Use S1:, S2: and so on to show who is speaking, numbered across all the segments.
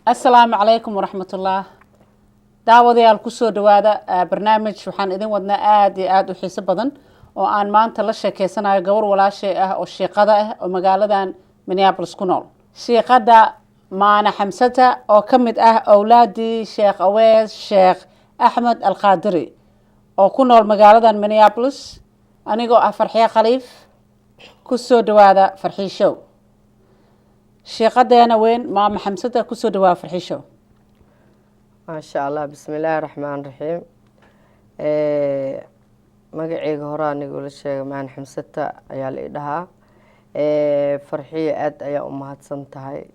S1: السلام عليكم ورحمة الله. daawadayaal kusoo dhawaada barnaamij waxaan idin wadnaa aad iyo aad u xiiso badan oo aan maanta la sheekeysanayo gabar walaashay ah oo sheeqada ah oo magaaladan Minneapolis ku nool. sheeqada maana xamsata oo ka mid ah awlaadii Sheekh Awees Sheekh Axmed Al-Qaadiri oo ku nool magaaladan Minneapolis. anigoo ah Farxiyo Khaliif. kusoo dhawaada Farxiyo Show. sheeqadeena weyn maama xamsata kusoo dhawaada Farxiyo Show.
S2: ما شاء الله بسم الله الرحمن الرحيم magacayga hore anigu la sheegay maan xamsata ayaa la dhahaa farxiyo aad ayaa u mahadsan tahay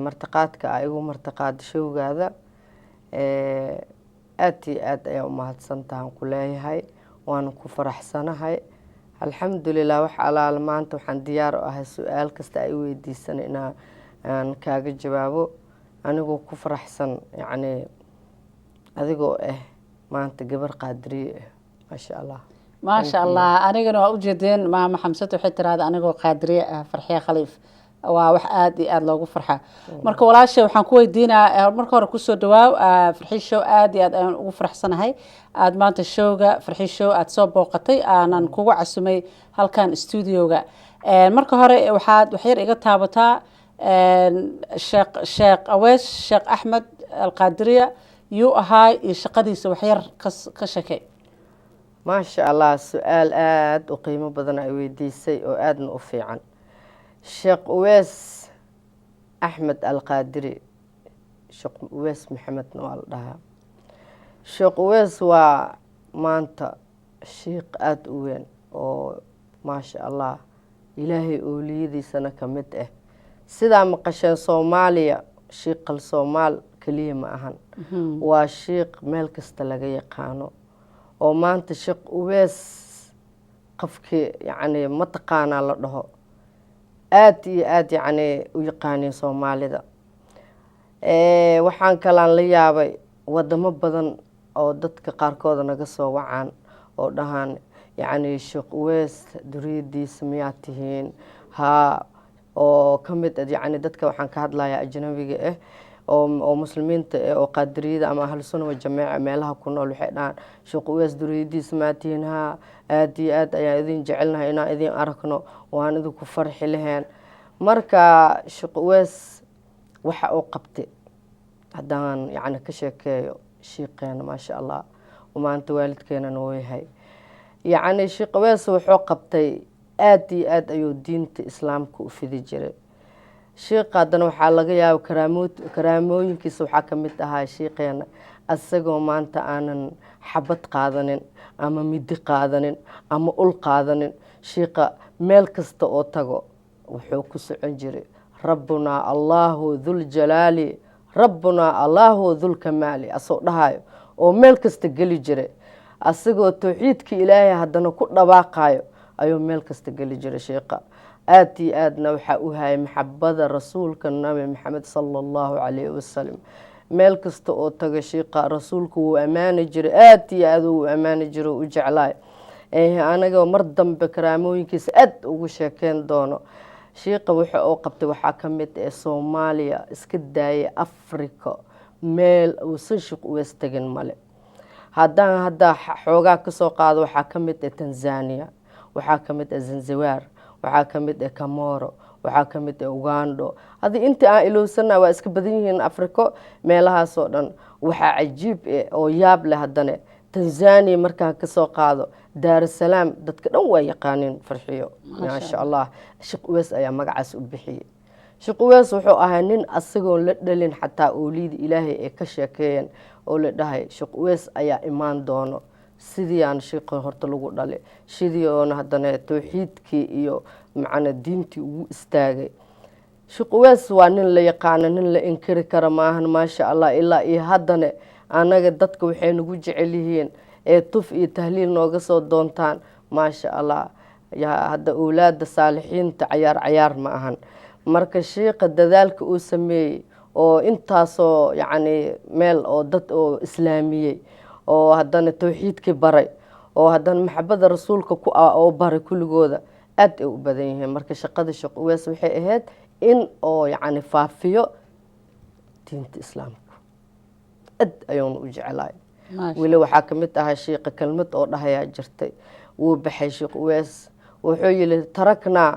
S2: martaqaadka ay ugu martaqaad showgaada aad iyo aad ayaa u mahadsan tahay ku leeyahay waan ku faraxsanahay alxamdulilah wax alaal maanta waxaan diyaar u ahay su'aal kasta ay weydiisan inaan kaaga jawaabo anigoo ku faraxsan yani adigoo maanta gabar qaadiriye ma sha Allah
S1: ما شاء الله أنا وأوجدين مع محمد وحتى هذا أنا قادرية فرحية خليف وواحد آد لوجو فرحة مركو ولا شيء وحنكوي دينا مركو ركوسو دواء فرحي شو آد وفرح سنة هاي آد ما أنت الشوجا فرحي شو آد صوب وقتي أنا نكوع عسمي هل كان استوديو جا مركو هري واحد وحير إجت هابطة شيخ أويس شيخ أحمد القادرية يو هاي شقدي سوحير كشكي
S2: ما شاء الله سؤال آد وقيمة بدنا ويديسي وآد وفي عن شيخ أويس أحمد القادري شيخ أويس محمد نوال لها شيخ أويس وما أنت شيخ آد وين وما شاء الله إلهي أوليدي سنة كمته سيدا مقشان صوماليا شيخ الصومال كلية أهن وشيخ ملك استلقى يقانو oo maanta Sheekh Uwees qofkii yani ma taqaana la dhaho aad iyo aad yani u yaqaanay Soomaalida waxaan kalaan la yaabay wadamo badan oo dadka qaarkood naga soo wacaan oo dhahan yani Sheekh Uwees duridiisa miyaa tihiin ha oo kamid yani dadka waxaan ka hadlayaa ajnabiga oo muslimiinta oo qaadiriyada ama ahl sunna wa jamaa meelaha ku nool waxay dhaan Sheekh Uwees duridiisa ma tiinha aad iyo aad ayaa idin jecelnahay inaan idin aragno waan idinku farxi lahayn marka Sheekh Uwees waxa uu qabtay hadaan yani ka sheekeeyo sheeqeena ma sha Allah maanta waalidkeena noo yahay yani Sheekh Uwees wuxuu qabtay aad iyo aad ayuu diinta islaamka u fidi jiray sheekh haddana waxaa laga yaabaa karaamooyinkiisa waxaa ka mid ahaa sheekheena asagoo maanta aanan xabad qaadanin ama midi qaadanin ama ul qaadanin sheekha meel kasta oo tago wuxuu ku socon jiray rabbuna allahu dhul jalali rabbuna allahu dhul kamali asoo dhahayo oo meel kasta gali jiray asagoo tawxiidka ilaahay haddana ku dhawaaqayo ayuu meel kasta gali jiray sheekha آتي آدنا وحاوها محبة رسولك النبي محمد صلى الله عليه وسلم مالك استوى شيقا رسولك وأمان جري آتي آدو وأمان جري وجعلاي أنا جو مرضم بكراموين كيس وشاكين دونو شيقا وحاو قبت وحاكمت صوماليا اسكداي أفريقيا ميل وسنشق ويستجن مالي هدا حوغا كسو قاد وحاكمت تنزانيا وحاكمت زنزوار waxaa ka mid Kamoro waxaa ka mid Uganda hadii inta aan ilowsana waa iska badan yihiin Afrika meelahaas oo dhan waxa cajiib oo yaab leh hadana Tanzania markaan ka soo qaado Dar es Salaam dadka dhan way yaqaaneen farxiyo ma sha Allah Sheekh Uwees ayaa magacaas u bixiyay Sheekh Uwees wuxuu ahaa nin asagoo la dhalin xataa oolid Ilaahay ee ka sheekeeyeen oo la dhahay Sheekh Uwees ayaa imaan doono sidii aan sheekho horta lagu dhalay sidii oo hadana tawxiidkii iyo macna diintii ugu istaagay Sheekh Uwees waa nin la yaqaan nin la inkiri kara maahan ma sha Allah ilaa iyo hadana anaga dadka waxay nagu jecel yihiin tuf iyo tahliil nooga soo doontaan ma sha Allah ya hada awlaad saalixiinta ciyaar ma ahan marka sheekha dadaalka uu sameeyay oo intaasoo yani meel oo dad oo islaamiyay oo hadana tawxiidkii baray oo hadana maxabada rasuulka ku oo baray kuligooda aad u badan yihiin marka shaqada Sheekh Uwees waxay ahayd in oo yani faafiyo diinta islaamka aad ayuuna u jeclaay weli waxaa ka mid ahaa sheekha kelmad oo dhahayaa jirtay wuu baxay sheekh uwees wuxuu yidhi taraknaa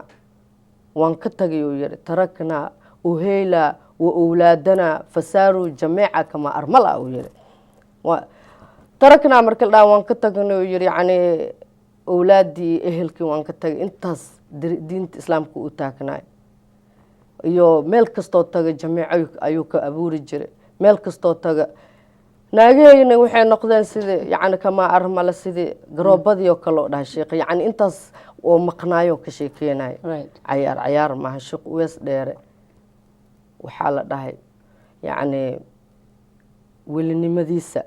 S2: waan ka tagay uu yidhi taraknaa uheylaa wa owlaadanaa fasaaruu jamiica kamaa armala uu yidhi taraknaa marka la dhaha waan ka tagnay uu yidhi yacni owlaaddii ehelkii waan ka tagay intaas diinta islaamka u taagnaay iyo meel kastoo taga jamiico ayuu ka abuuri jiray meel kastoo taga naagaheyna waxay noqdeen sidii yacni kamaa armala sidii garoobadii oo kale oo dhahay sheekha yacni intaas oo maqnaayo ka sheekeynayo cayaar maaha sheekh uwees dheere waxaa la dhahay yacni welinimadiisa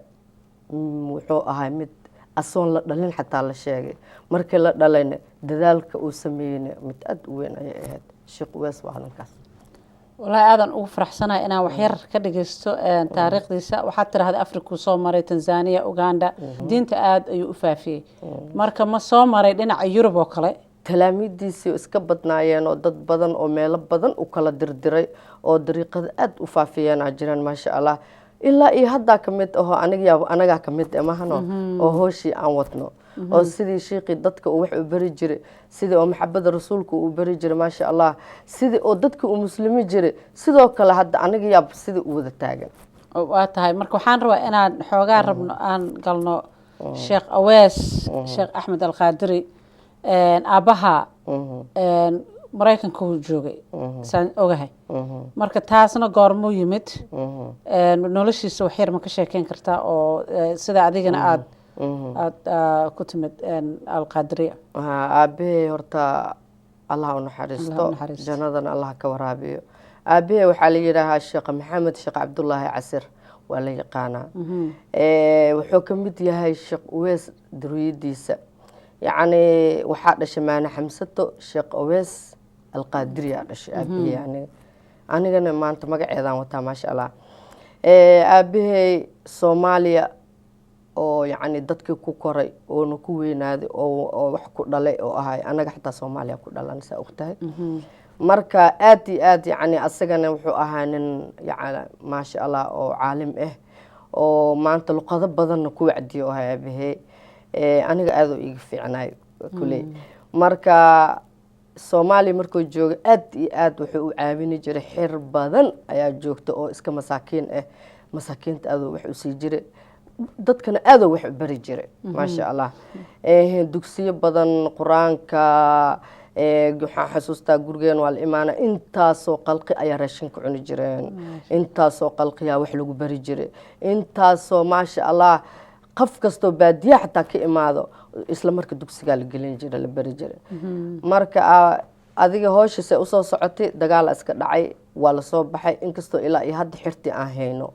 S2: wuxuu ahaa mid asoon la dhalin xataa la sheegay markii la dhalayna dadaalka uu sameeyeyna mid aad u weyn ayay ahayd sheekh uwees waa ninkaas
S1: والله آذن أوف فرحسنا إنا وحير كدقستو تاريخ ديسا وحتى هذا أفريقيا صومالي تنزانيا أوغندا دينت آد يوفافي مركا ما صومالي دينا يوروب وكله
S2: تلاميذيسي iska badnaayeen oo dad badan oo meelo badan u kala dirdiray oo dariiqada aad u faafiyeen jiraan ma sha Allah ilaa iyo hadda kamid ah anaga kamid mahano oo hooshii aan wadno oo sidii sheekhi dadka uu wax u bari jiray sidii oo maxabada rasuulku uu bari jiray ma sha Allah sidii oo dadka uu muslimi jiray sidoo kale hadda anaga yaab sidii u wada taagan
S1: waa tahay marka waxaan rabaa inaan xoogaa rabno aan galno Sheekh Awees Sheekh Axmed Al-Qaadiri aabaha maraykanka uu joogay saan ogahay marka taasna goormuu yimid noloshiisa wax yar ma ka sheekeyn kartaa oo sida adigana aad ku timid Al-Qaadiriya
S2: aabahey horta Allah u naxariisto jannadana Allah ka waraabiyo aabahey waxaa la yidhaahaa Sheekh Maxamed Sheekh Cabdullaahi Casir waa la yaqaanaa wuxuu ka mid yahay Sheekh Uwees duriyadiisa يعني waxaa dhashay maana xamsato sheekh Awees Al-Qaadiriya dhashay aabihey yani anigana maanta magaceedaan wataa ma sha Allah aabihey Soomaaliya oo yani dadkii ku koray oo ku weynaaday oo wax ku dhalay oo ahay anaga xataa Soomaaliya ku dhalanaysa ogtahay marka aad yani asagana wuxuu ahaa nin yani ma sha Allah oo caalim ah oo maanta luqado badan ku wacdiyo aabihey aniga aad u iga fiicnay kulay marka Soomaali markuu joogo aad wuxuu u caawini jiray xir badan ayaa joogta oo iska masaakiin ah masaakiinta aad wax u sii jiray dadkana aad wax u bari jiray ma sha Allah dugsiyo badan quraanka waxaan xasuustaa gurigeen waa la imaana intaasoo qalqi ayaa raashin ku cuni jireen intaasoo qalqiya wax lagu bari jiray intaasoo ma sha Allah qof kasto baadiya xataa ka imaado isla marka dugsiga la gelin jiray la bari jiray marka adiga hooshiisa u soo socotay dagaal iska dhacay waa la soo baxay inkastoo ilaa iyo hadda xirti aan hayno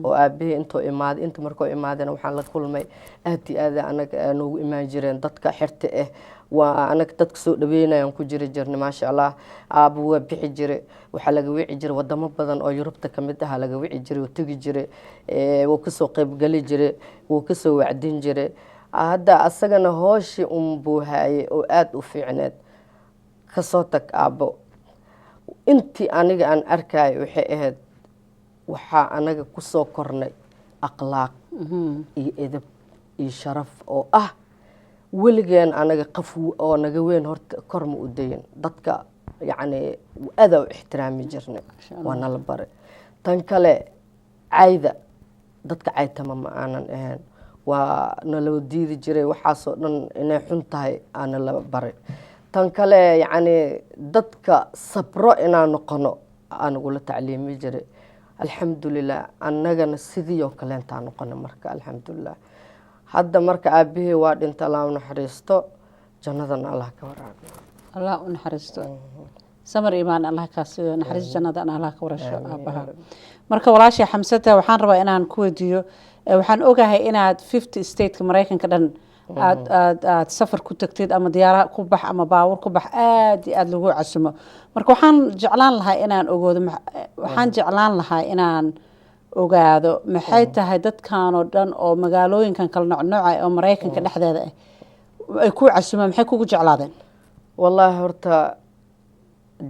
S2: oo aabahey intoo imaaday inta markoo imaadana waxaan la kulmay aad anaga noogu imaan jireen dadka xirti ah waa anaga dadka soo dhaweynayaan ku jirnay ma sha Allah aabbu waa bixi jiray waxa laga wici jiray wadamo badan oo Yurubta kamid ah laga wici jiray oo tagi jiray wuu ka soo qayb gali jiray wuu ka soo wacdin jiray hadda asagana hooshi buuhaayay oo aad u fiicneed ka soo tag aabbo intii aniga aan arkay waxay ahayd waxa anaga ku soo kornay akhlaaq iyo edeb iyo sharaf oo ah weligeen anaga qof oo naga weyn horta kor ma u dayin dadka yani aad u ixtiraami jirnay waana la baray tan kale cayda dadka caytama ma aanan ahayn waa nala diidi jiray waxaasoo dhan inay xun tahay aana la baray tan kale yani dadka sabro inaan noqono aanagula tacliimi jiray alxamdulilah annagana sidii oo kale intaan noqono marka alxamdulilah hadda marka aabahey waa dhinta Allah u naxariisto jannadana Allah ka waraabiyo
S1: Allah u naxariisto samar iimaan Allah ka siiyo naxariis jannadana Allah ka warasho aabaha marka walaashay xamsata waxaan rabaa inaan ku weydiiyo waxaan ogahay inaad 50 state-ka Mareykanka dhan aad safar ku tagtid ama diyaarad ku bax ama baawur ku bax aad lagu casumo marka waxaan jeclaan lahaa inaan ogaado maxay tahay dadkan oo dhan oo magaalooyinkan kala nooc oo Mareykanka dhexdeeda ay ku casumaan maxay kugu jeclaadeen
S2: wallahi horta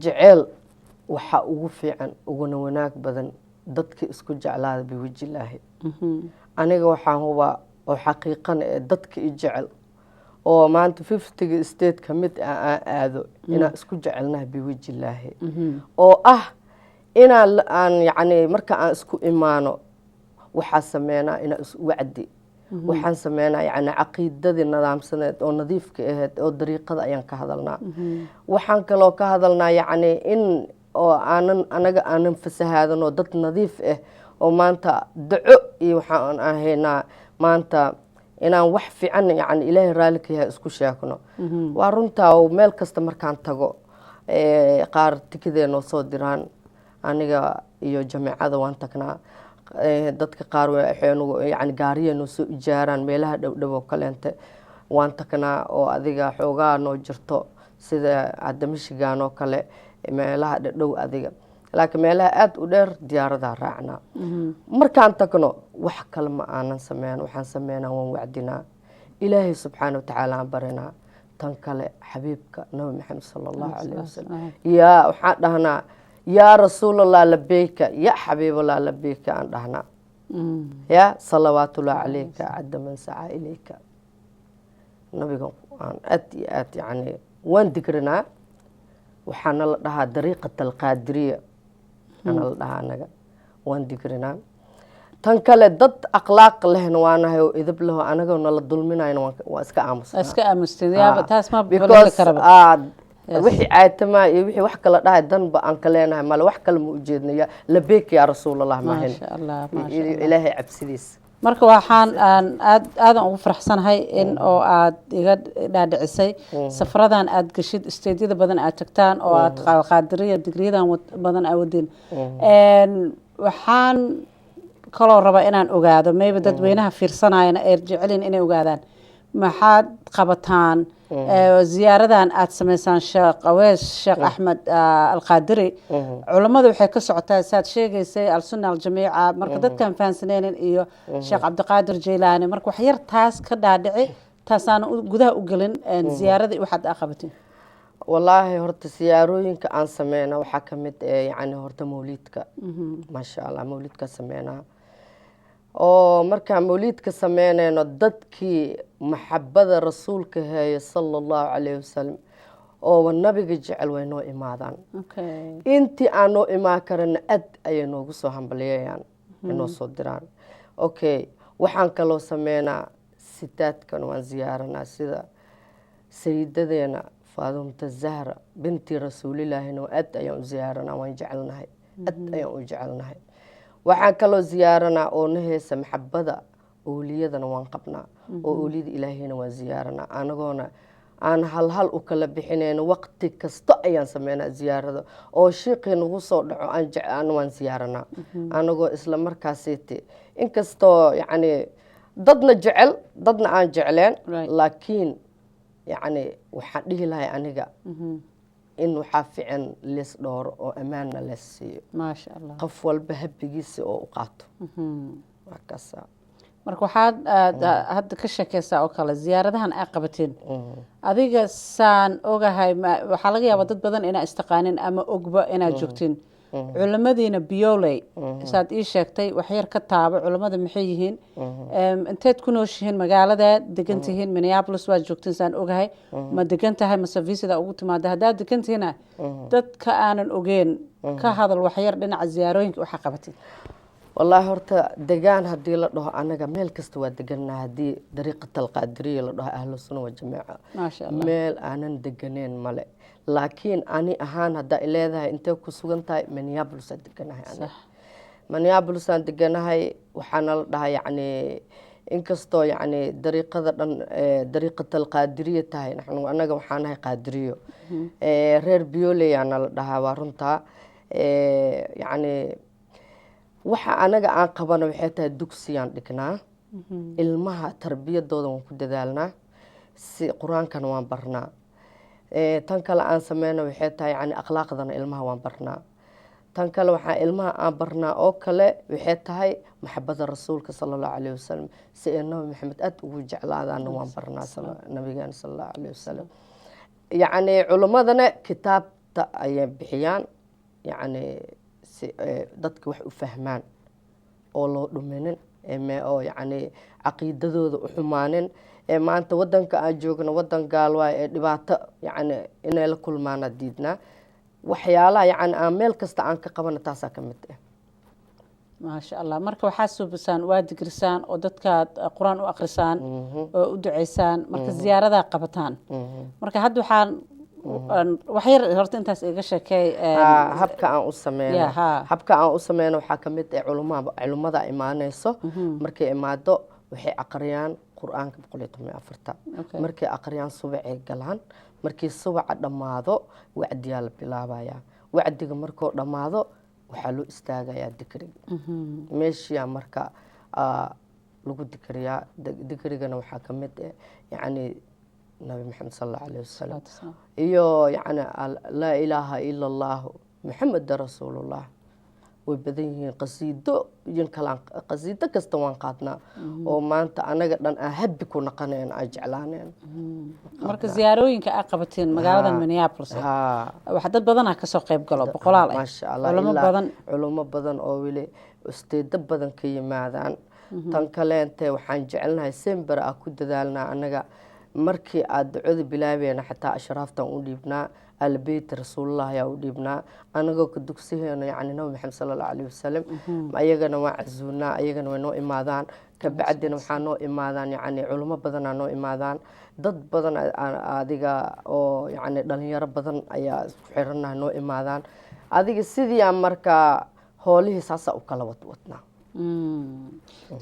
S2: jecel waxa ugu fiican ugu wanaag badan dadka isku jeclaada biwajilaahi aniga waxaan hubaa oo xaqiiqan ee dadka i jecel oo maanta 50 state ka mid aan aado inaan isku jecelnahay biwajilaahi oo aan yacni marka aan isku imaano waxaa sameynaa inaan is wacdi waxaan sameynaa yacni caqiidadii nidaamsaneed oo nadiifka ahayd oo dariiqada ayaan ka hadalnaa waxaan kaloo ka hadalnaa yacni in oo aanan fasahaadanoo dad nadiif oo maanta daco iyo waxaan ahaynaa maanta inaan wax fiican yacni ilaahay raalli ka yahay isku sheegno waa runtaa meel kasta markaan tago qaar tikideenoo soo diraan aniga iyo jameecada waan tagnaa dadka qaar yani gaariyanoo soo ijaaraan meelaha dhowdhow oo kaleente waan tagnaa oo adiga xoogaa noo jirto sida hadda Michigan oo kale meelaha dhowdhow adiga laakiin meelaha aad u dheer diyaarada raacnaa markaan tagno wax kale ma aanan sameyn waxaan sameynaa waan wacdinaa ilaahay subxaanahu wa tacaala aan barinaa tan kale xabiibka nabi maxamed sallallahu alayhi wasallam yaa waxaan dhahnaa yaa rasuulallah labeyka ya xabiiballah labeyka aan dhahnaa ya salawaatullahi calayka cadda man sacaa ilayka nabiga aan aad iyo aad yacni waan digrinaa waxaana la dhahaa dariiqat alqaadiriya ana la dhahaa anaga waan digrinaa tan kale dad akhlaaq lehna waanahay oo idab leh anagoo nala dulminayna waa iska aamusnaa
S1: taas ma balali karaba
S2: wixii aaytama iyo wixii wax kala dhahay danba aan ka leenahay male wax kale ma ujeednaya labeek yaa rasuulallah maahin ilaahay cabsidiisa
S1: marka waxaan aadan ugu faraxsanahay in oo aad iga dhaadhicisay safaradan aad gashid isteedyada badan aad tagtaan oo aad qaadiriya digriyadan badan aad wadin waxaan kaloo rabaa inaan ogaado maybe dadweynaha fiirsanayana ay jecelin inay ogaadaan maxaad qabataan ziyaaradan aad samaysaan sheekh awees sheekh axmed alqaadiri culimadu waxay ka socotaa saad sheegaysay al-sunna al-jamiica marka dadkan fahansaneen iyo sheekh cabdiqaadir jeylaani marka wax yar taas ka dhaadhici taasaan gudaha u gelin ziyaaradii waxaad qabatin
S2: wallaahi horta siyaarooyinka aan sameyna waxaa ka mid yacni horta mawliidka maasha allah mawliidka sameynaa oo markaan mawliidka sameynayno dadkii maxabada rasuulka heeye sala allahu calayhi wasalam oo nabiga jecel way noo imaadaan intii aan noo imaan karana aad ayay noogu soo hambaliyayaan inoo soo diraan waxaan kaloo sameynaa sitaadkan waan ziyaaranaa sida sayidadeena faadumata zahra binti rasuulilaahina aad ayaan u ziyaaranaa waan jecelnahay aad ayaan u jecelnahay waxaan kaloo ziyaaranaa oo na heesa maxabada ooliyadana waan qabnaa oo ooliyada ilaahayna waan ziyaaranaa anagoona aan hal u kala bixinayno waqti kasta ayaan sameynaa ziyaarada oo shiiqii nagu soo dhaco aan waan ziyaaranaa anagoo isla markaasiiti inkastoo yacni dadna jecel dadna aan jecleen laakiin yacni waxaan dhihi lahay aniga in waxaa fiican lees dhooro oo ammaanna lees siiyo
S1: maasha allah
S2: qof walba habbigiisa oo u qaato markaasa
S1: marka waxaad hadda ka sheekaysaa oo kale ziyaaradahan ay qabateen adiga saan ogahay waxaa laga yaabaa dad badan inaa istaqaanin ama ogba inaad joogtiin culimadiina biyooley saad ii sheegtay waxyar ka taabo culimada maxay yihiin inteed ku nooshihiin magaalada degan tihiin Minneapolis waad joogtiin saan ogahay ma degan tahay mase visada ugu timaada haddaad degan tihiina dadka aanan ogeyn ka hadal waxyar dhinaca ziyaarooyinka waxaa qabatay
S2: wallaahi horta degaan haddii la dhaho anaga meel kasta waa deganaa haddii dariiqata alqaadiriya la dhaho ahlu sunna wa jamaaca meel aanan deganeen male laakiin ani ahaan haddaa leedahay intee ku sugan tahay Minneapolis aan deganahay aniga Minneapolis aan deganahay waxaana la dhahaa yacni inkastoo yacni dariiqada dhan dariiqata alqaadiriya tahay anaga waxaan nahay qaadiriyo reer biyoleyaana la dhahaa waa runtaa yacni waxa anaga aan qabana waxay tahay dugsiyaan dhignaa ilmaha tarbiyadooda waan ku dadaalnaa si qur-aankana waan barnaa tan kale aan sameyna waxay tahay yani akhlaaqdana ilmaha waan barnaa tan kale waxaa ilmaha aan barnaa oo kale waxay tahay maxabada rasuulka sallallahu alayhi wasallam si ay nabi maxamed aad ugu jeclaadaana waan barnaa nabigeena sallallahu alayhi wasallam yacni culimadana kitaabta ayay bixiyaan yacni si dadka wax u fahmaan oo loo dhuminin oo yacni caqiidadooda u xumaanin maanta wadanka aan joogno wadan gaal waay ee dhibaato yacni inay la kulmaana diidnaa waxyaalaha yacni aan meel kasta aan ka qabana taasaa ka mid ah
S1: maasha allah marka waxaa suubisaan waa digrisaan oo dadkaad qur-aan u akrisaan oo u duceysaan marka ziyaaradaa qabataan marka hadda waxaan waxyar horta intaas iga sheekay
S2: habka aan u sameyno waxaa ka mid ah culummada imaanayso markay imaado waxay aqriyaan qur-aanka 114 markay aqriyaan subacay galaan markii subaca dhammaado wacdiyaa la bilaabayaa wacdiga markuu dhammaado waxaa loo istaagayaa dikriga meeshiyaa marka lagu dikriyaa dikrigana waxaa ka mid ah yacni nabi maxamed sal allahu alayhi wasalam iyo yacni laa ilaaha ila allahu maxameda rasuulullah way badan yihiin qasiido kasta waan qaadnaa oo maanta anaga dhan aan habbi ku naqanayn aan jeclaaneen
S1: marka ziyaarooyinka aad qabateen magaalada Minneapolis waxa dad badan kasoo qayb galo boqolaal
S2: culimo badan oo weli isteeda badan ka yimaadaan tan kaleente waxaan jecelnahay sember ah ku dadaalnaa anaga markii aad ducada bilaabeena xataa ashraaftan u dhiibnaa albayt rasuulullah yaa u dhiibnaa anagoo ka dugsiheena yacni nabi maxamed sallallahu alayhi wasallam ayagana waa casuunaa ayagana way noo imaadaan ka bacdina waxaa noo imaadaan yacni culimo badanaa noo imaadaan dad badan adiga oo yacni dhalinyaro badan ayaa isku xiranaha noo imaadaan adiga sidii aan markaa hoolihii saasaa u kala wadnaa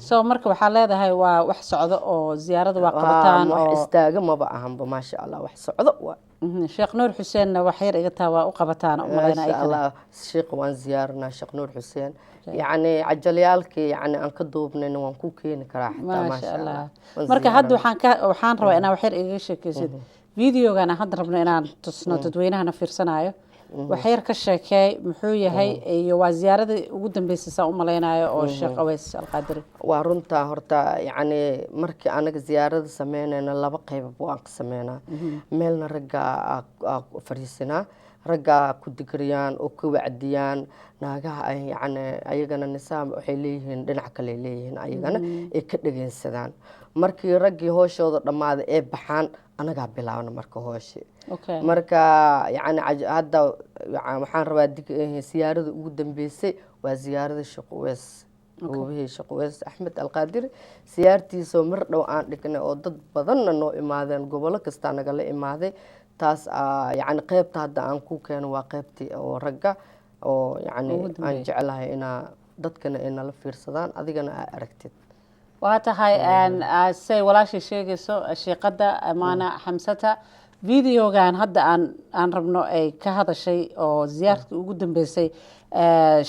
S1: so marka waxaa leedahay waa wax socdo oo ziyaarada waa qabataan
S2: wax istaaga maba ahanba maasha allah wax socdo waa
S1: sheekh nuur xuseen wax yar iga taa waa u qabataan oo maleynaa
S2: maasha allah sheekh waan ziyaarnaa sheekh nuur xuseen yacni cajalyaalkii yacni aan ka duubnayna waan ku keeni karaa xataa maasha allah
S1: marka hadda waxaan rabaa inaan wax yar iga sheekaysid videogan aan hadda rabno inaan tusno dadweynahana fiirsanayo waxyar ka sheekay muxuu yahay iyo waa ziyaaradii ugu dambeysay saa u maleynayo oo sheekh Aweys Alqaadiri
S2: waa runtaa horta yacni markii anaga ziyaarada sameynayna laba qayb waan ka sameynaa meelna ragga fariisinaa ragga ku digriyaan oo ku wacdiyaan naagaha ay yacni ayagana nisaam waxay leeyihiin dhinac kale leeyihiin ayagana ay ka dhageysadaan markii raggii hooshooda dhammaaday ee baxaan anagaa bilaabna marka hooshe marka yacni hadda waxaan rabaa ziyaarada ugu dambeysay waa ziyaarada sheekh Aweys goobihii sheekh Aweys Axmed Alqaadiri siyaartiisoo mar dhow aan dhignay oo dad badanna noo imaadeen gobolo kasta nagala imaaday taas yacni qaybta hadda aan ku keeno waa qaybtii oo ragga oo yacni aan jeclahay inaa dadkana ay nala fiirsadaan adigana aa aragtid
S1: waa tahay say walaashii sheegayso sheeqada amaana xamsata videogan hadda aan rabno ay ka hadashay oo ziyaartii ugu dambeysay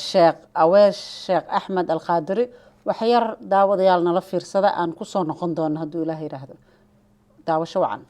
S1: sheekh Aweys sheekh Axmed Alqaadiri wax yar daawadayaal nala fiirsada aan ku soo noqon doono hadduu ilaahay yiraahdo daawasho wacan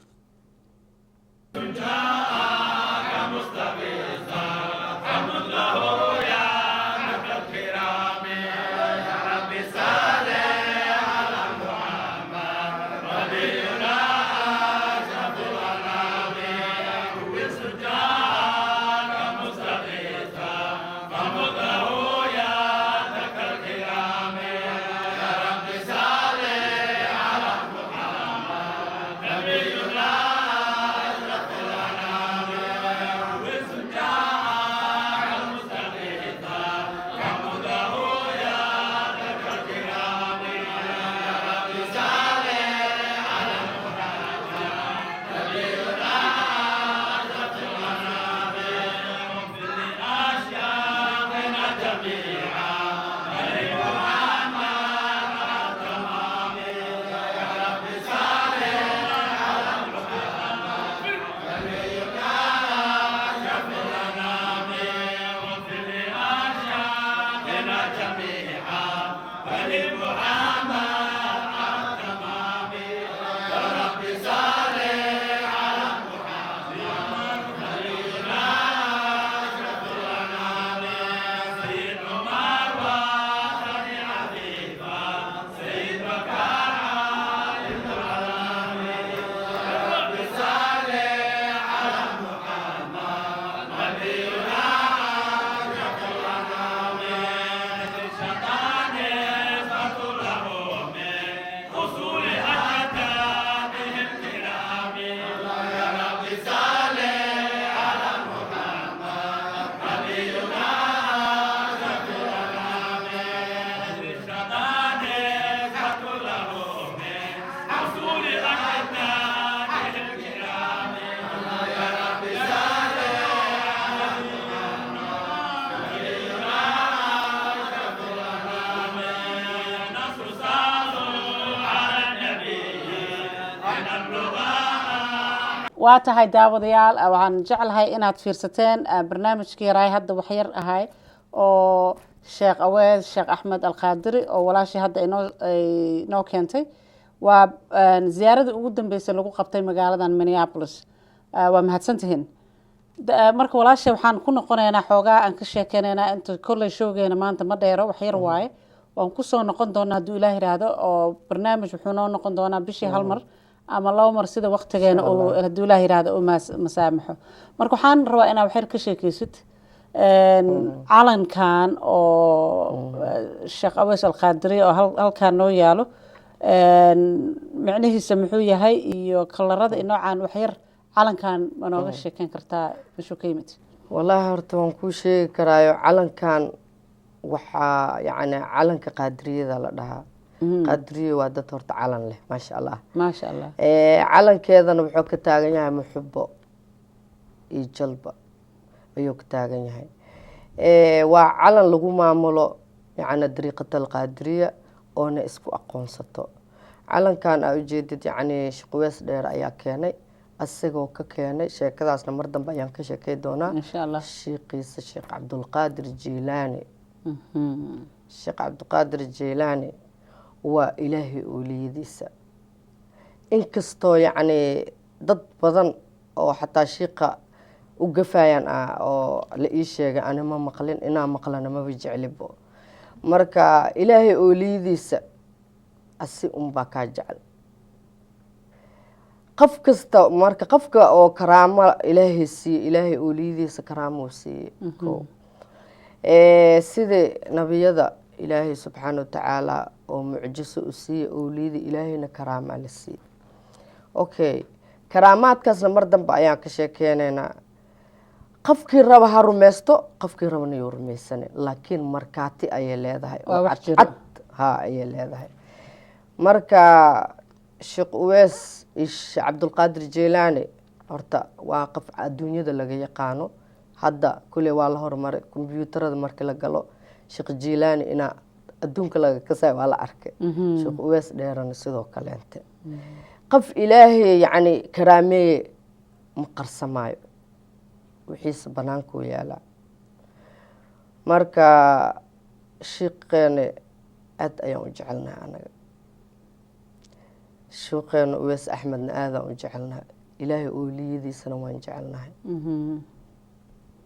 S1: waa tahay daawadayaal waxaan jeclahay inaad fiirsateen barnaamijkii raay hadda waxyar ahay oo sheekh aweed sheekh axmed alqaadiri oo walaashii hadda inoo keentay waa ziyaaradii ugu dambeysay lagu qabtay magaaladan Minneapolis waa mahadsantihiin marka walaashii waxaan ku noqonaynaa xoogaa aan ka sheekeynaynaa inta kolley showgeena maanta ma dheero waxyar waaye waan ku soo noqon doonaa hadduu ilaah yiraahdo oo barnaamij wuxuu noo noqon doonaa bishii hal mar ama laba mar sida waqtigeena oo hadduu ilaah yiraahdo oo masaamaxo marka waxaan rabaa inaa waxyar ka sheekaysid calankan oo sheekh aweys alqaadiri oo halkaan noo yaalo macnihiisa muxuu yahay iyo kalarada inoocan waxyar calankan ma nooga sheekeyn kartaa bishuu ka yimid
S2: wallaahi horta waan kuu sheegi karaayo calankan waxaa yacni calanka qaadiriyada la dhahaa qaadiriye waa dad horta calan leh maasha allah
S1: maasha allah
S2: calankeedana wuxuu ka taagan yahay muxubo iyo jalba ayuu ka taagan yahay waa calan lagu maamulo yacni dariiqata alqaadiriya oona isku aqoonsato calankan aa ujeedid yacni Sheekh Uweys Dheer ayaa keenay asagoo ka keenay sheekadaasna mar dambe ayaan ka sheekay doonaa
S1: insha allah
S2: sheekhiisa Sheekh Cabdulqaadir Jiilaani Sheekh Cabdulqaadir Jiilaani waa ilaahay ooliyadiisa inkastoo yacni dad badan oo xataa shiiqa u gafayaan oo la ii sheegay ani ma maqlin inaa maqlana maba jeclibo marka ilaahay ooliyadiisa asi unbaa kaa jecel qof kasta marka qofka oo karaamo ilaahay siiye ilaahay ooliyadiisa karaamo siiye sida nabiyada ilaahay subxaana watacaala oo mucjiso u siiye ooliyada ilaahayna karaamaa la siiye okay karaamaadkaasna mar dambe ayaan ka sheekeynaynaa qofkii raba ha rumaysto qofkii rabana yuu rumaysane laakiin markaati ayay leedahay oo cadcad ayay leedahay marka Sheekh Uweys iyo Cabdulqaadir Jiilaani horta waa qof adduunyada laga yaqaano hadda kule waa la hormaray kombiyuutarada markii la galo Sheekh Jiilaani ina adduunka laga kasay waa la arkay Sheekh Uweys Dheerana sidoo kaleente qof ilaahay yacni karaameeye ma qarsamaayo wixiisa banaanku yaala marka sheekheena aad ayaan u jecelnahay anaga sheekheena Uweys Axmedna aadaan u jecelnahay ilaahay ooliyadiisana waan jecelnahay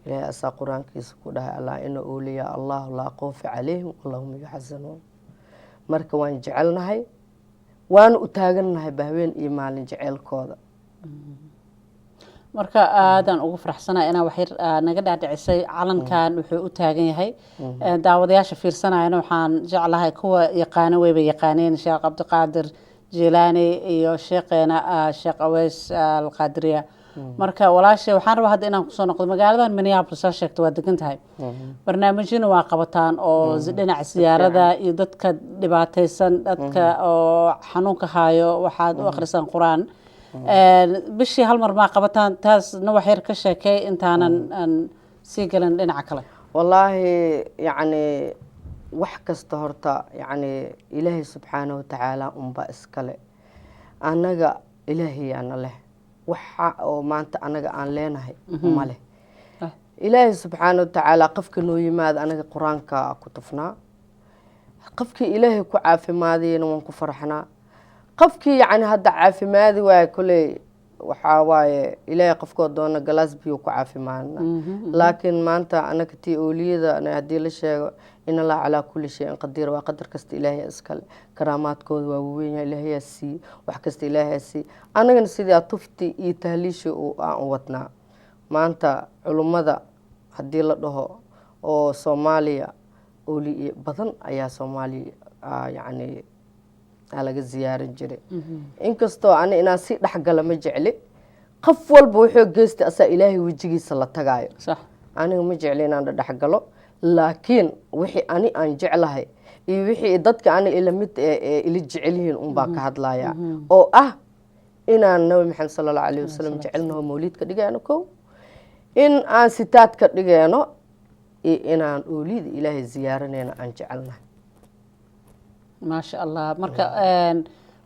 S2: ilaahay asaa qur-aankiisa ku dhahay allaa ina ooliyaa allahu laa khawfa calayhim wallahum yaxzanuun marka waan jecelnahay waana u taagannahay bahween iyo maalin jeceelkooda
S1: marka aadaan ugu faraxsanahay inaa waxyar naga dhaadhicisay calankan wuxuu u taagan yahay daawadayaasha fiirsanayana waxaan jeclahay kuwa yaqaano weyba yaqaaneen Sheekh Cabdiqaadir Jiilaani iyo sheekheena Sheekh Aweys alqaadiriya marka walaashay waxaan rabaa hadda inaan kusoo noqdo magaaladan Minneapolis aa sheegto waa degan tahay barnaamijyana waa qabataan oo dhinaca siyaarada iyo dadka dhibaataysan dadka oo xanuunka hayo waxaad u akhrisan quraan bishii hal mar ma qabataan taasna wax yar ka sheekay intaanan sii galan dhinaca kale
S2: wallaahi yacni wax kasta horta yacni ilaahay subxaanahu watacaala unba iskale annaga ilaahayaana leh waxa oo maanta anaga aan leenahay ma leh ilaahay subxaanahu watacaala qofka noo yimaada anaga qur-aanka ku tufnaa qofkii ilaahay ku caafimaadayna waan ku farxnaa qofkii yacni hadda caafimaadi waaye koley waxaa waaye ilaahay qofkoo doona galaas biyo ku caafimaadna laakiin maanta anaga tii ooliyada haddii la sheego in allah calaa kulli shayin qadiir waa qadar kasta ilaahay iskale karaamaadkooda waa waweynyahay ilaahayaa siiye wax kasta ilaahayaa siiye anagana sidii tufti iyo tahliishi aan wadnaa maanta culummada haddii la dhaho oo Soomaaliya ooliye badan ayaa Soomaaliya yacni laga ziyaarin jiray inkastoo ani inaan si dhexgala ma jecli qof walba wuxuu geystay asaa ilaahay wejigiisa la tagaayo
S1: صح
S2: aniga ma jecli inaan dhedhex galo laakiin wixii ani aan jeclahay iyo wixii dadka ani ila mid ila jecel yihiin un baan ka hadlayaa oo ah inaan nabi maxamed sallallahu alayhi wasallam jecelnaho mawliidka dhigayno kow in aan sitaad ka dhigayno iyo inaan oolida ilaahay ziyaaranayno aan jecelnahay
S1: ما شاء الله marka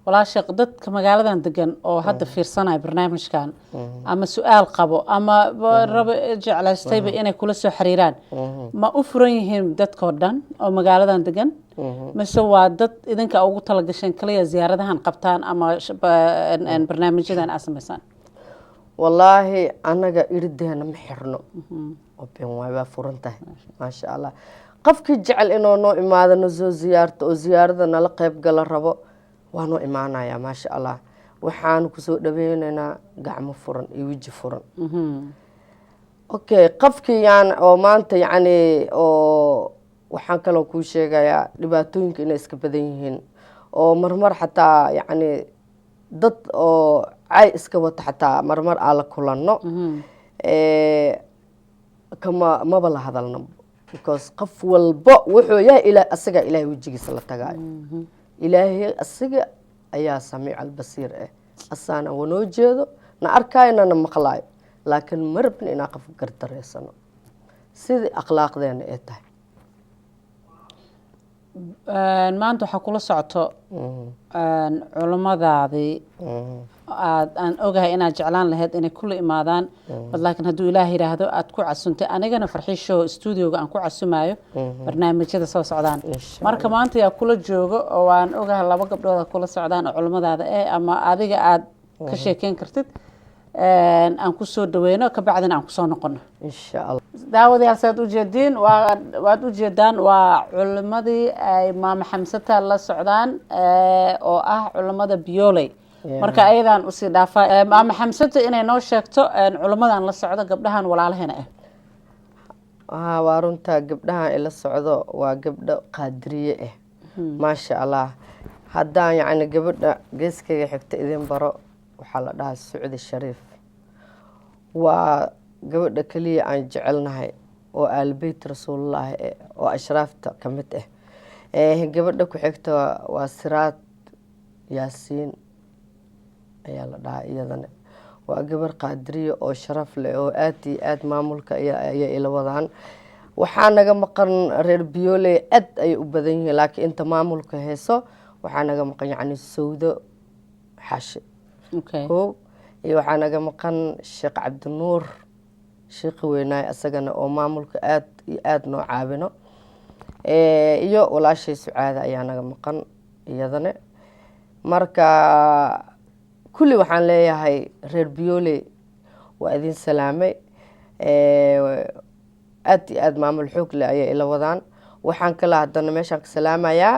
S1: walaasha dadka magaaladan degan oo hadda fiirsanaya barnaamijkan ama su'aal qabo ama rabo jeclaystayba inay kula soo xiriiraan ma u furan yihiin dadkoo dhan oo magaaladan degan mise waa dad idinka ugu talagashan kaliya ziyaaradahan qabtaan ama barnaamijyadan aad samaysaan
S2: wallaahi anaga irideena ma xirno oo been waay waa furan tahay maasha allah qofkii jecel inuu noo imaado na soo ziyaarto oo ziyaarada nala qayb gala rabo waa noo imaanayaa maasha allah waxaan kusoo dhaweynaynaa gacmo furan iyo weji furan okay qofkii yaan oo maanta yacni oo waxaan kaloo kuu sheegayaa dhibaatooyinka inay iska badan yihiin oo marmar xataa yacni dad oo cay iska wata xataa marmar aan la kulanno kama maba la hadalno because qof walba wuxuu yahay ilaa asaga ilaahay wejigiisa la tagaayo ilaahay asaga ayaa samiic albasiir ah asaana wanoo jeedo na arkayna na maqlaayo laakiin ma rabna inaan qof gardareysano sidii akhlaaqdeena ay tahay
S1: maanta waxaa kula socoto culimadaadii aan ogahay inaad jeclaan lahayd inay kula imaadaan laakiin hadduu ilaah yidhaahdo aad ku casuntay anigana farxiisho stuudioga aan ku casumayo barnaamijyada soo socdaan marka maanta yaa kula joogo oo aan ogahay 2 gabdhood oo kula socdaan oo culimadaada ama adiga aad ka sheekeyn kartid aan ku soo dhaweyno ka bacdina aan ku soo noqono
S2: insha Allah
S1: daawadayaal saad u jeedin waad u jeedaan waa culimadii ay maama xamsata la socdaan oo ah culimada biyooley marka ayadan u sii dhaafa maama xamsata inay noo sheegto culimadan la socdo gabdhahan walaalaheena
S2: waa runta gabdhahan ila socdo waa gabdho qaadiriye ah maasha Allah haddaan yacni gabadha geeskayga xigta idin baro waxaa la dhahaa Sacuudi Shariif waa gabadha kaliya aan jecelnahay oo aalbayt rasuulullah oo ashraafta ka mid ah gabadha ku xigta waa Siraad Yaasiin ayaa la dhahaa iyadana waa gabar qaadiriye oo sharaf leh oo aad iyo aad maamulka ayaa ila wadaan waxaa naga maqan reer biyooley aad ay u badan yihiin laakiin inta maamulka heeso waxaa naga maqan yacni Sawdo Xaashi iyo waxaa naga maqan Sheekh Cabdinuur sheekh weynaay asagana oo maamulka aad iyo aad noo caawino iyo walaashay Sucaada ayaa naga maqan iyadana marka kulli waxaan leeyahay reer biyooley waa idin salaamay aad iyo aad maamul xoog leh ayay ila wadaan waxaan kala haddana meeshaan ka salaamayaa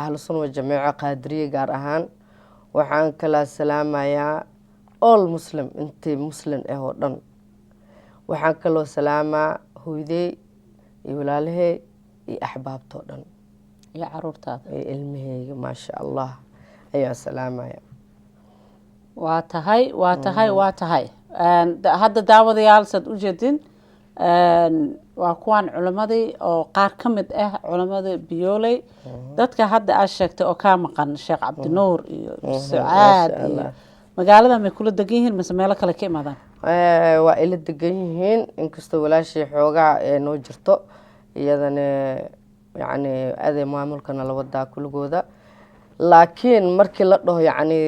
S2: ahlu sunna wal jameeca qaadiriye gaar ahaan waxaan kala salaamayaa all muslim intii muslim ah oo dhan waxaan kaloo salaamaa hooyadey iyo walaalahey iyo axbaabtoo dhan
S1: iyo caruurtaada
S2: iyo ilmaheyga maasha allah ayaan salaamaya
S1: waa tahay hadda daawadayaal saad u jeedin waa kuwaan culimadii oo qaar ka mid ah culimada biyooley dadka hadda aad sheegtay oo kaa maqan Sheekh Cabdinuur iyo Sucaad iyo magaalada may kula degan yihiin mise meelo kale ka imaadaan
S2: waa ila degan yihiin inkastoo walaashii xoogaa noo jirto iyadana yacni aday maamulkana la wadaa kuligooda laakiin markii la dhaho yacni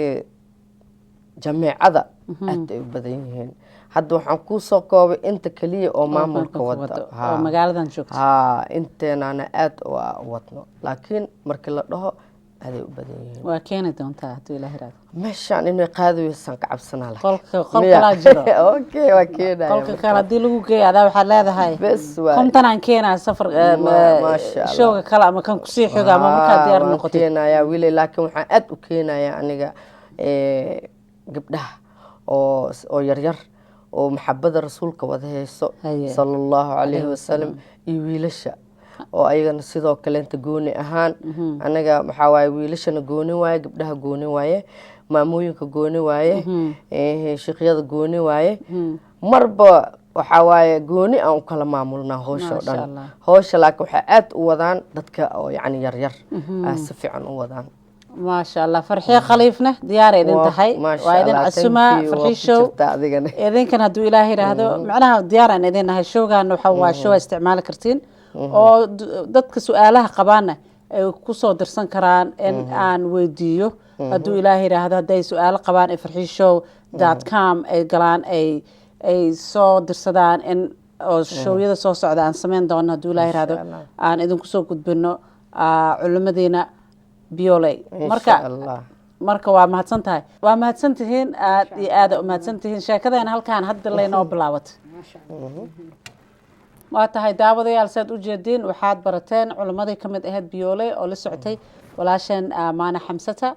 S2: jameecada aad ay u badan yihiin hadda waxaan kuu soo koobay inta kaliya oo maamulka wada
S1: oo magaaladan joogto
S2: inteenana aad wadno laakiin markii la dhaho aad ay u badan yihiin
S1: waa keeni doontaa hadduu ilaahay raado
S2: meeshaan inay qaadaweysaan ka cabsanaa
S1: qolkalaa jiro
S2: okay waa keenaya
S1: qolka kale haddii lagu geeyo adaa waxaad leedahay
S2: bes waa
S1: kontanaan keenaa safar showga kale ama kan kusii xiga ama markaa diyaar noqotay
S2: keenayaa wili laakiin waxaan aad u keenayaa aniga gabdhaha oo yaryar oo maxabada rasuulka wada hayso sallallahu alayhi wasallam iyo wiilasha oo ayagana sidoo kale inta gooni ahaan anaga waxa waaye wiilashana gooni waaye gabdhaha gooni waaye maamooyinka gooni waaye shiiqyada gooni waaye marba waxaa waaye gooni aan u kala maamulnaa howsha oo dhan howsha laakiin waxaa aad u wadaan dadka oo yacni yaryar si fiican u wadaan
S1: ما شاء الله فرحية خليفنا ديار إذن تحي وإذن عسما فرحي شو إذن كان هدو إلهي هذا معناها ديار أن إذن هاي شو كانوا حوا شو استعمال كرتين أو ضدك سؤالها قبانا كوسو درسان كران إن ويديو هدو إلهي هذا داي سؤال قبان فرحي شو .com أي قلان أي صو درسدان إن أو شو يدا صو صعدان سمين دون هدو إلهي هذا أن إذن كوسو قد بنو علمدينا بيولي marka waa mahadsantihiin aad iyo aad u mahadsantihiin sheekadeen halkaan hadda laynoo bilaabatay waa tahay daawadayaal saad u jeediin waxaad barateen culimadii ka mid ahayd biyoole oo la socotay walaasheen maana xamsata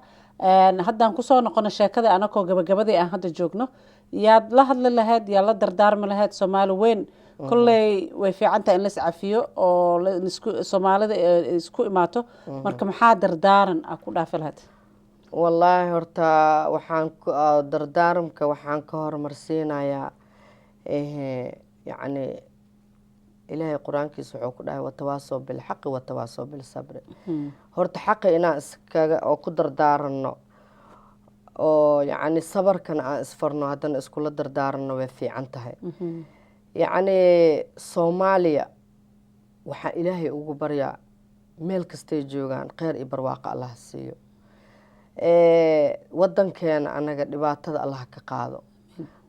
S1: haddaan kusoo noqono sheekada anakoo gabagabadii aan hadda joogno yaad la hadli lahayd yaa la dardaarmi lahayd soomaali weyn kolley way fiicantahay in la iscafiyo oo soomaalida isku imaato marka maxaa dardaaran a ku dhaafi lahayd
S2: wallaahi horta waxaan dardaaramka waxaan ka horumarsiinayaa yacni ilaahay qur-aankiisa wuxuu ku dhahay watawaasoo bilxaqi watawaasoo bilsabri horta xaqi inaan iskaga oo ku dardaaranno oo yacni sabarkana aan isfarno haddana iskula dardaaranno way fiican tahay yacni soomaaliya waxaan ilaahay ugu baryaa meel kastay joogaan kheyr iyo barwaaqo allah siiyo wadankeena anaga dhibaatada allah ka qaado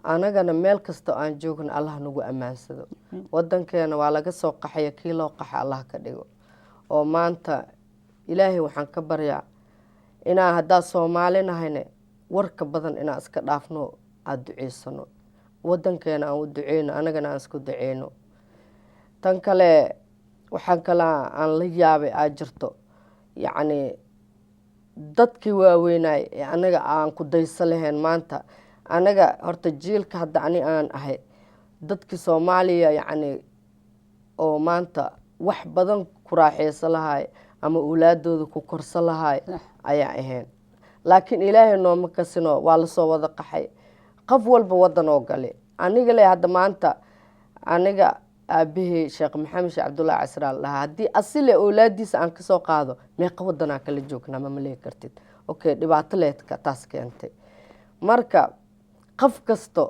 S2: anagana meel kasta aan joogno allah nagu ammaansado wadankeena waa laga soo qaxaya kii loo qaxa allah ka dhigo oo maanta ilaahay waxaan ka baryaa inaan haddaa soomaali nahayne warka badan inaan iska dhaafno aada duceysano wadankeena aan u duceyno anagana aan isku duceyno tan kale waxaan kale aan la yaabay aa jirto yacni dadkii waaweynaay ee anaga aan ku dayso lahayn maanta anaga horta jiilka hadda ani aan ahay dadkii soomaaliya yacni oo maanta wax badan ku raaxeysa lahaay ama owlaadooda ku korsa lahaay ayaa ahayn laakiin ilaahay nooma kasino waa lasoo wada qaxay qof walba wadan oo gale aniga le hadda maanta aniga aabahey sheekh maxamed sheekh cabdullaahi casraal dhahaa haddii asile owlaadiisa aan kasoo qaado meeqa wadanaa kala joognaa ma maleegi kartid okay dhibaato leedka taas keentay marka qof kasta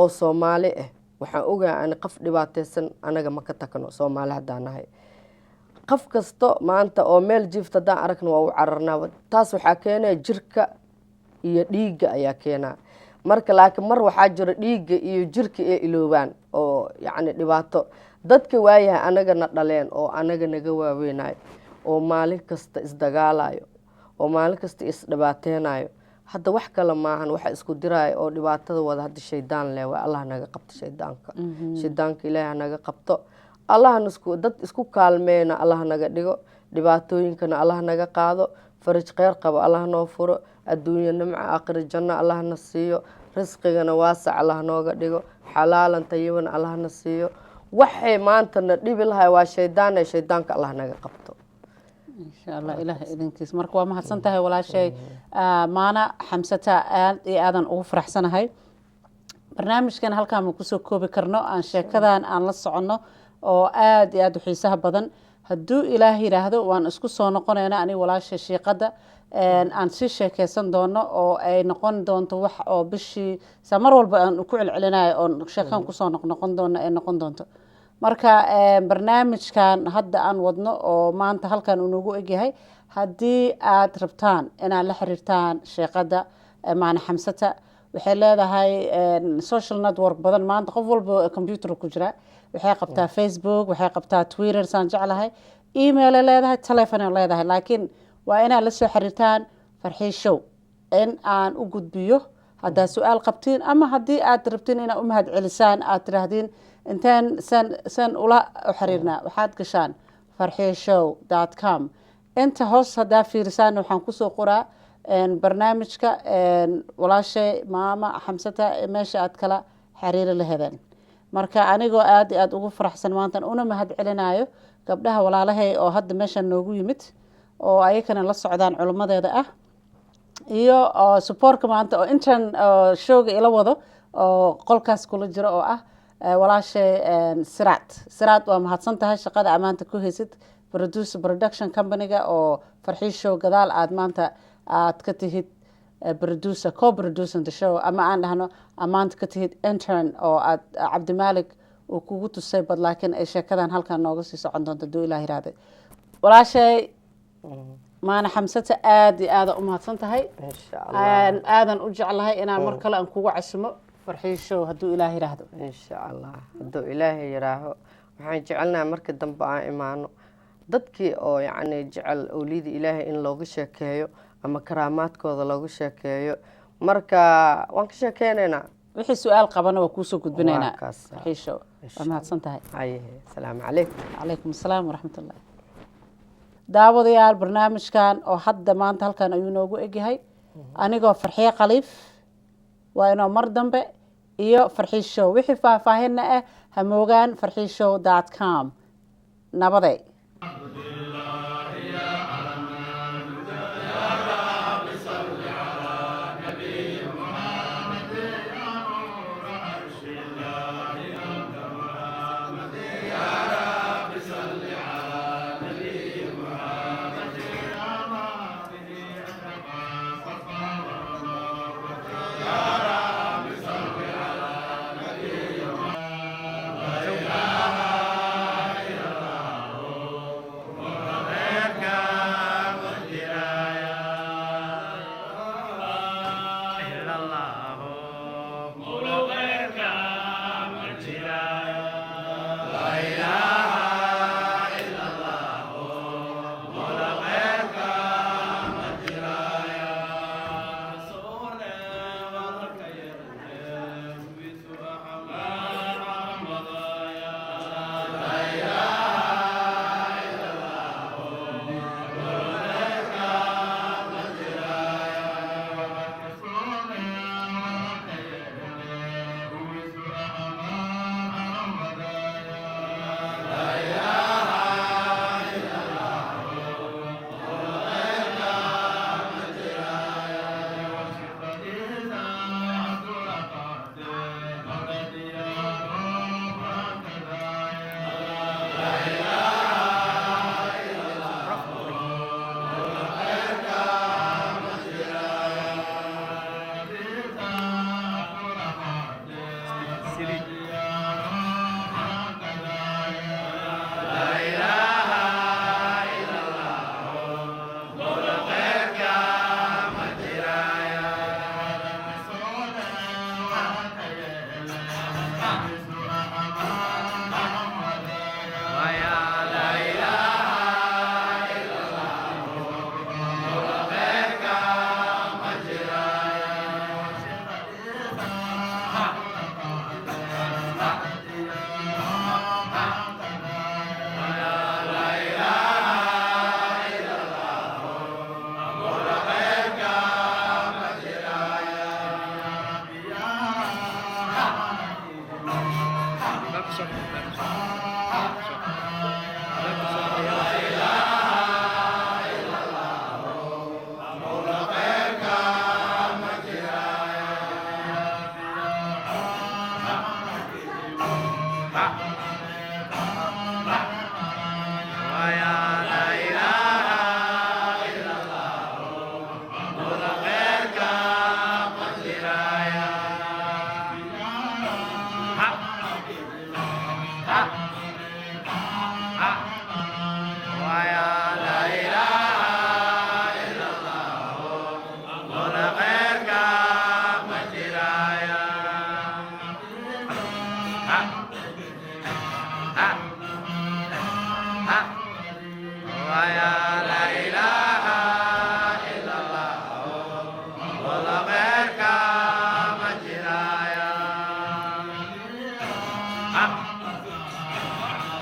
S2: oo soomaali ah waxaan ogahay ani qof dhibaateysan anaga ma ka tagno soomaali haddaan nahay qof kasta maanta oo meel jiifta haddaan aragna waa u cararnaa taas waxaa keenaya jirka iyo dhiigga ayaa keenaa marka laakiin mar waxaa jiro dhiigga iyo jirka ee iloobaan oo yacni dhibaato dadka waayahay anagana dhaleen oo anaga naga waaweynayo oo maalin kasta isdagaalayo oo maalin kasta isdhibaateynayo hadda wax kale maahan waxa isku diraayo oo dhibaatada wada hadda shaydaan leh waa allah naga qabto shaydaanka ilaahay naga qabto allahna dad isku kaalmeena allah naga dhigo dhibaatooyinkana allah naga qaado faraj kheyr qabo allah noo furo adduunya nimco aakhira janno allahna siiyo risqigana waasac allah nooga dhigo xalaalan tayiban allahna siiyo waxay maanta na dhibi lahay waa shaydaan ee shaydaanka allah naga qabto
S1: insha allah ilaahay idinkiis marka waa mahadsantahay walaashay maana xamsata aad iyo aadan ugu faraxsanahay barnaamijkan halkaan ma kusoo koobi karno aan sheekadan aan la soconno oo aad iyo aad u xiisaha badan hadduu ilaah yidhaahdo waan isku soo noqonayna aniga walaasha shiiqada aan sii sheekeysan doono oo ay noqon doonto wax oo bishii saa mar walba aan ku celcelinayo oo sheekan kusoo noqon doono ay noqon doonto marka barnaamijkan hadda aan wadno oo maanta halkan uu noogu egyahay haddii aad rabtaan inaad la xiriirtaan sheeqada maana xamsata waxay leedahay social network badan maanta qof walba computer ku jira waxay qabtaa Facebook waxay qabtaa Twitter saan jeclahay email leedahay telephone leedahay laakiin waa inaad la soo xiriirtaan farxii show in aan u gudbiyo haddaa su-aal qabtiin ama haddii aad rabtiin inaad u mahad celisaan aad tiraahdeen intaan san ula xiriirnaa waxaad gashaan farxiishow.com inta hoos haddaa fiirisaan waxaan kusoo qoraa barnaamijka walaashay maama xamsata meesha aad kala xiriiri laheedeen marka anigoo aad iyo aad ugu faraxsan maantan una mahad celinayo gabdhaha walaalahay oo hadda meeshan noogu yimid oo ayakana la socdaan culimadeeda ah iyo supportka maanta oo intan showga ila wado oo qolkaas kula jiro oo ah walaashay siraad waa mahadsan tahay shaqada amaanta ku haysid production company-ga oo farxiishow gadaal aad maanta aad ka tihid producer co-producing the show ama aan dhahno amaanta ka tihid intern oo aad cabdimaalik uu kugu tusay bad laakiin ay sheekadan halkan nooga sii socon doonto duu ilaah yiraahday walaashay maana xamsata aad iyo aada u mahadsan tahay aadan u jeclahay inaan mar kale aan kugu casimo farxiishow hadduu ilaah yiraahdo
S2: insha allah hadduu ilaahay yiraaho waxaan jecelnahay marka dambe aan imaano dadkii oo yacni jecel owliyada ilaahay in looga sheekeeyo ama karaamaadkooda looga sheekeeyo marka waan ka sheekeynaynaa
S1: wixii su-aal qabana waa kuusoo gudbinaynaa farxiishow waa mahadsan tahay
S2: asalaamu calaykum
S1: calaykum asalaam waraxmatullah daawadayaal barnaamijkan oo hadda maanta halkan ayuu noogu egyahay anigoo farxiye khaliif waa inoo mar dambe iyo farxiishow wixii faahfaahinna ah hamoogaan farxiishow.com nabaday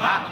S3: Ah!